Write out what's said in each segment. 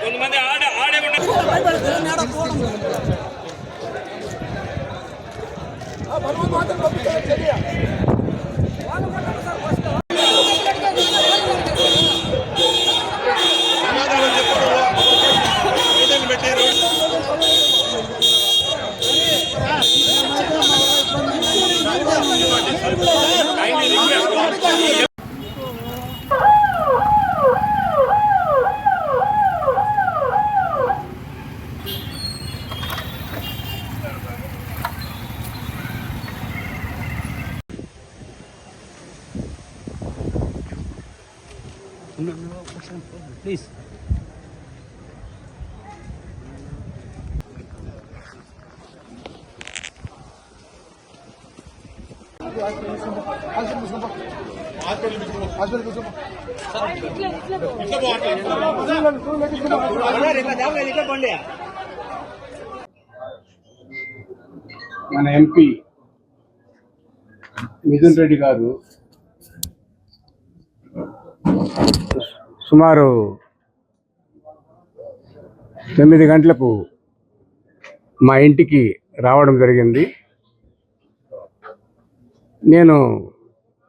కొంతమంది ఆడే ప్లీజ్. మన ఎంపీ మిథున్ రెడ్డి గారు సుమారు 9 గంటలకు మా ఇంటికి రావడం జరిగింది. నేను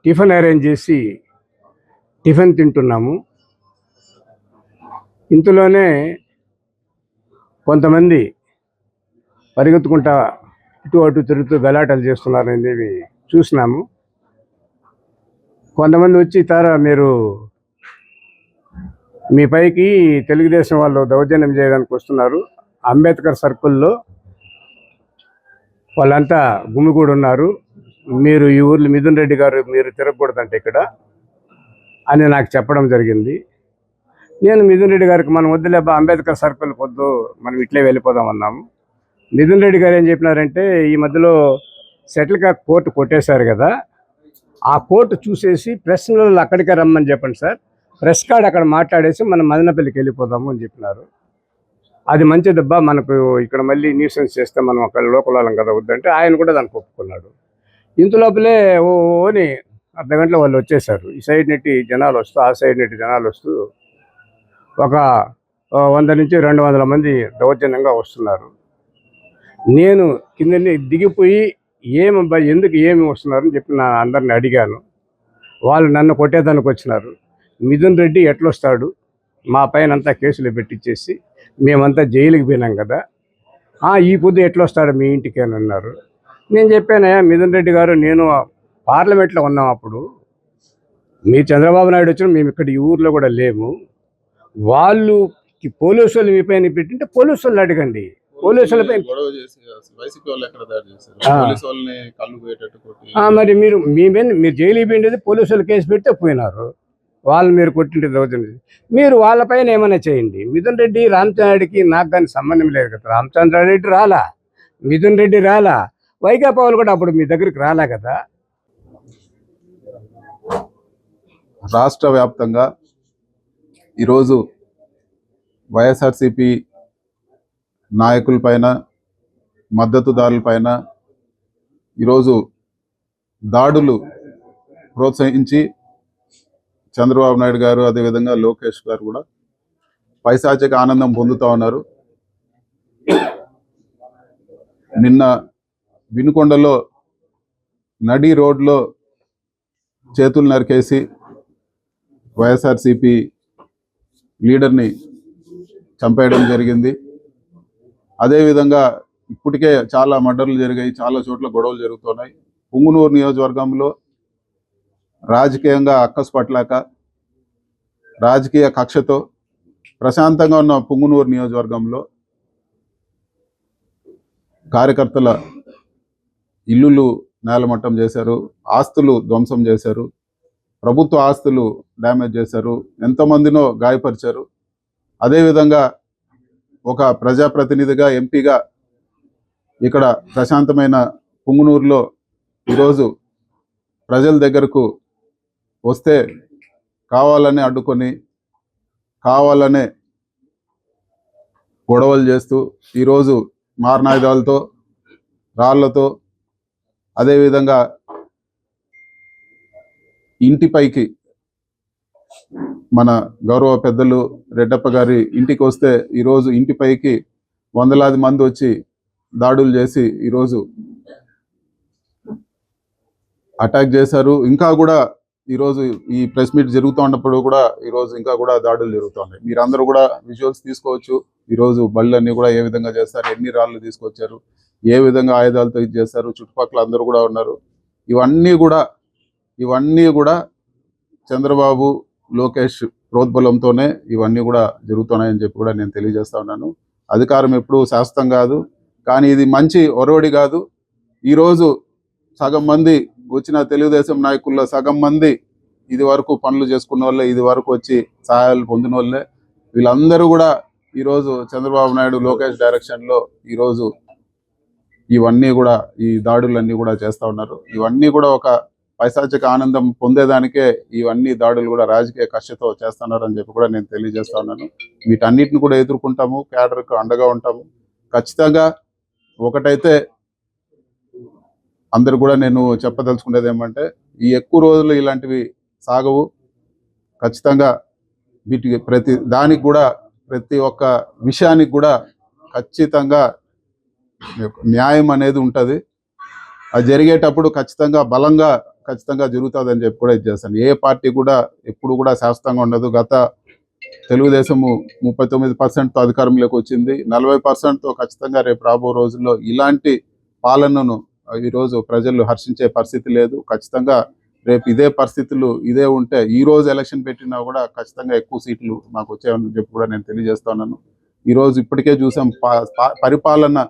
టిఫిన్ అరేంజ్ చేసి టిఫిన్ తింటున్నాము. ఇంతలోనే కొంతమంది పరిగెత్తుకుంటా ఇటు అటు తిరుగుతూ గలాటలు చేస్తున్నారనేది చూసినాము. కొంతమంది వచ్చి మీరు మీ పైకి తెలుగుదేశం వాళ్ళు దౌర్జన్యం చేయడానికి వస్తున్నారు, అంబేద్కర్ సర్కిల్లో వాళ్ళంతా గుమిగూడు ఉన్నారు, మీరు ఈ ఊర్లో మిథున్ రెడ్డి గారు మీరు తిరగకూడదంటే ఇక్కడ అని నాకు చెప్పడం జరిగింది. నేను మిథున్ రెడ్డి గారికి మనం వద్దులేబ్బా అంబేద్కర్ సర్కిల్ వద్దు, మనం ఇట్లే వెళ్ళిపోదామన్నాము. మిథున్ రెడ్డి గారు ఏం చెప్పినారంటే ఈ మధ్యలో సెటిల్ కాక్ కోర్టు కొట్టేశారు కదా, ఆ కోర్టు చూసేసి ప్రెస్లో అక్కడికే రమ్మని చెప్పండి సార్, ప్రెస్ కార్డ్ అక్కడ మాట్లాడేసి మనం మదనపల్లికి వెళ్ళిపోదాము అని చెప్పినారు. అది మంచిదబ్బా, మనకు ఇక్కడ మళ్ళీ న్యూసెన్స్ చేస్తే మనం అక్కడ లోకల్ వాళ్ళం కదా వద్దంటే ఆయన కూడా దానికి ఒప్పుకున్నాడు. ఇంతలోపలే ఓని అర్ధగంటలో వాళ్ళు వచ్చేసారు. ఈ సైడ్ నెట్టి జనాలు వస్తూ ఆ సైడ్ నెట్టి జనాలు వస్తూ ఒక 100 నుంచి 200 మంది దౌర్జన్యంగా వస్తున్నారు. నేను కింద దిగిపోయి ఏమబ్బా ఎందుకు ఏమి వస్తున్నారని చెప్పి నా అందరిని అడిగాను. వాళ్ళు నన్ను కొట్టేదానికి వచ్చినారు. మిథున్ రెడ్డి ఎట్లొస్తాడు, మా పైన అంతా కేసులు పెట్టించేసి మేమంతా జైలుకి పోయినాం కదా, ఈ పొద్దు ఎట్లొస్తాడు మీ ఇంటికి అని అన్నారు. నేను చెప్పానయ్యా మిథున్ రెడ్డి గారు నేను పార్లమెంట్లో ఉన్నాం, అప్పుడు మీరు చంద్రబాబు నాయుడు వచ్చిన మేము ఇక్కడ ఈ ఊర్లో కూడా లేము, వాళ్ళు పోలీసు వాళ్ళు మీ పైన పెట్టింటే పోలీసు వాళ్ళు అడగండి, పోలీసులపై మరి మీరు జైలు పోయిండేది పోలీసులు కేసు పెడితే పోయినారు, వాళ్ళు మీరు కొట్టింటే దౌర్జన్యం మీరు వాళ్ళపైన ఏమైనా చేయండి. మిథున్ రెడ్డి రామచంద్రారెడ్డికి నాకు దానికి సంబంధం లేదు కదా, రామచంద్రారెడ్డి రాలా, మిథున్ రెడ్డి రాలా, వైకాపా వాళ్ళు కూడా అప్పుడు మీ దగ్గరికి రాలే కదా. రాష్ట్ర వ్యాప్తంగా ఈరోజు వైఎస్ఆర్సిపి నాయకులపైన మద్దతుదారులపైన ఈరోజు దాడులు ప్రోత్సహించి చంద్రబాబు నాయుడు గారు అదేవిధంగా లోకేష్ గారు కూడా పైశాచిక ఆనందం పొందుతూ ఉన్నారు. నిన్న వినుకొండలో నడి రోడ్లో చేతులు నరికేసి వైఎస్ఆర్సిపి లీడర్ని చంపేయడం జరిగింది. అదేవిధంగా ఇప్పటికే చాలా మర్డర్లు జరిగాయి, చాలా చోట్ల గొడవలు జరుగుతున్నాయి. పుంగునూరు నియోజకవర్గంలో రాజకీయంగా అక్కసు పట్టలేక రాజకీయ కక్షతో ప్రశాంతంగా ఉన్న పుంగునూరు నియోజకవర్గంలో కార్యకర్తల ఇల్లులు నేలమట్టం చేశారు, ఆస్తులు ధ్వంసం చేశారు, ప్రభుత్వ ఆస్తులు డ్యామేజ్ చేశారు, ఎంతమందినో గాయపరిచారు. అదేవిధంగా ఒక ప్రజాప్రతినిధిగా ఎంపీగా ఇక్కడ ప్రశాంతమైన పుంగునూరులో ఈరోజు ప్రజల దగ్గరకు వస్తే కావాలనే అడ్డుకొని కావాలనే గొడవలు చేస్తూ ఈరోజు మారణాయుధాలతో రాళ్లతో అదేవిధంగా ఇంటిపైకి మన గౌరవ పెద్దలు రెడ్డప్ప గారి ఇంటికి వస్తే ఈరోజు ఇంటిపైకి వందలాది మంది వచ్చి దాడులు చేసి ఈరోజు అటాక్ చేశారు. ఇంకా కూడా ఈరోజు ఈ ప్రెస్ మీట్ జరుగుతూ ఉన్నప్పుడు కూడా ఈరోజు ఇంకా కూడా దాడులు జరుగుతున్నాయి. మీరందరూ కూడా విజువల్స్ తీసుకోవచ్చు. ఈరోజు బళ్ళన్నీ కూడా ఏ విధంగా చేస్తారు, ఎన్ని రాళ్ళు తీసుకొచ్చారు, ఏ విధంగా ఆయుధాలతో ఇది చేస్తారు, చుట్టుపక్కల అందరూ కూడా ఉన్నారు. ఇవన్నీ కూడా చంద్రబాబు లోకేష్ ప్రోద్బలంతోనే ఇవన్నీ కూడా జరుగుతున్నాయని చెప్పి కూడా నేను తెలియజేస్తా ఉన్నాను. అధికారం ఎప్పుడూ శాశ్వతం కాదు, కానీ ఇది మంచి ఒరవడి కాదు. ఈరోజు సగం మంది వచ్చిన తెలుగుదేశం నాయకుల్లో సగం మంది ఇది వరకు పనులు చేసుకున్న వాళ్ళే, ఇది వరకు వచ్చి సహాయాలు పొందిన వాళ్ళే. వీళ్ళందరూ కూడా ఈరోజు చంద్రబాబు నాయుడు లోకేష్ డైరెక్షన్లో ఈరోజు ఇవన్నీ కూడా ఈ దాడులన్నీ కూడా చేస్తూ ఉన్నారు. ఇవన్నీ కూడా ఒక పైశాచిక ఆనందం పొందేదానికే ఇవన్నీ దాడులు కూడా రాజకీయ కక్షతో చేస్తున్నారని చెప్పి కూడా నేను తెలియజేస్తా ఉన్నాను. వీటన్నిటిని కూడా ఎదుర్కొంటాము, క్యాడర్కు అండగా ఉంటాము. ఖచ్చితంగా ఒకటైతే అందరు కూడా నేను చెప్పదలుచుకునేది ఏమంటే, ఈ ఎక్కువ రోజులు ఇలాంటివి సాగవు. ఖచ్చితంగా వీటికి ప్రతి దానికి కూడా ప్రతి ఒక్క విషయానికి కూడా ఖచ్చితంగా న్యాయం అనేది ఉంటుంది. అది జరిగేటప్పుడు ఖచ్చితంగా ఖచ్చితంగా జరుగుతుందని చెప్పి కూడా ఇది చేస్తాను. ఏ పార్టీ కూడా ఎప్పుడు కూడా శాశ్వతంగా ఉండదు. గత తెలుగుదేశము 39%తో అధికారంలోకి వచ్చింది. 40%తో ఖచ్చితంగా రేపు రాబో రోజుల్లో ఇలాంటి పాలనను ఈరోజు ప్రజలు హర్షించే పరిస్థితి లేదు. ఖచ్చితంగా రేపు ఇదే పరిస్థితులు ఇదే ఉంటే ఈ రోజు ఎలక్షన్ పెట్టినా కూడా ఖచ్చితంగా ఎక్కువ సీట్లు మాకు వచ్చాయని చెప్పి కూడా నేను తెలియజేస్తా ఉన్నాను. ఈరోజు ఇప్పటికే చూసాం పరిపాలన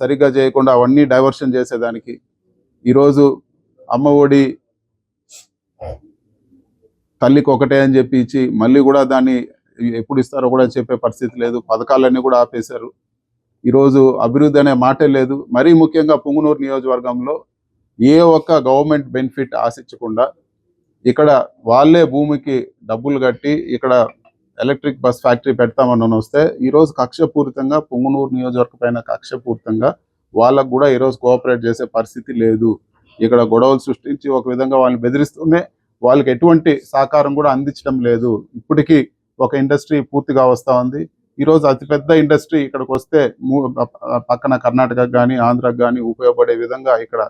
సరిగ్గా చేయకుండా అవన్నీ డైవర్షన్ చేసేదానికి ఈరోజు అమ్మ ఒడి తల్లికి ఒకటే అని చెప్పి ఇచ్చి మళ్ళీ కూడా దాన్ని ఎప్పుడు ఇస్తారో కూడా చెప్పే పరిస్థితి లేదు. పథకాలన్నీ కూడా ఆపేశారు. ఈరోజు అభివృద్ధి అనే మాటే లేదు. మరీ ముఖ్యంగా పుంగనూరు నియోజకవర్గంలో ఏ ఒక్క గవర్నమెంట్ బెనిఫిట్ ఆశించకుండా ఇక్కడ వాళ్ళే భూమికి డబ్బులు కట్టి ఇక్కడ ఎలక్ట్రిక్ బస్ ఫ్యాక్టరీ పెడతామని వస్తే ఈరోజు కక్షపూరితంగా పుంగనూరు నియోజకవర్గం పైన కక్షపూరితంగా వాళ్ళకు కూడా ఈరోజు కోఆపరేట్ చేసే పరిస్థితి లేదు. ఇక్కడ గొడవలు సృష్టించి ఒక విధంగా వాళ్ళని బెదిరిస్తూనే వాళ్ళకి ఎటువంటి సహకారం కూడా అందించడం లేదు. ఇప్పటికీ ఒక ఇండస్ట్రీ పూర్తిగా వస్తూ ఉంది. ఈరోజు అతిపెద్ద ఇండస్ట్రీ ఇక్కడికి వస్తే పక్కన కర్ణాటకకు కానీ ఆంధ్రాకు కానీ ఉపయోగపడే విధంగా ఇక్కడ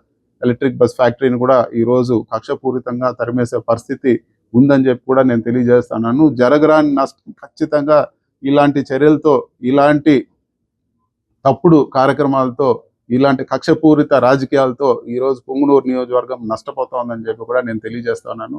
ఎలక్ట్రిక్ బస్ ఫ్యాక్టరీని కూడా ఈరోజు కక్షపూరితంగా తరిమేసే పరిస్థితి ఉందని చెప్పి కూడా నేను తెలియజేస్తున్నాను. జరగరాని నష్టం ఖచ్చితంగా ఇలాంటి చర్యలతో, ఇలాంటి తప్పుడు కార్యక్రమాలతో, ఇలాంటి కక్షపూరిత రాజకీయాలతో ఈరోజు పుంగనూరు నియోజకవర్గం నష్టపోతోందని చెప్పి కూడా నేను తెలియజేస్తున్నాను.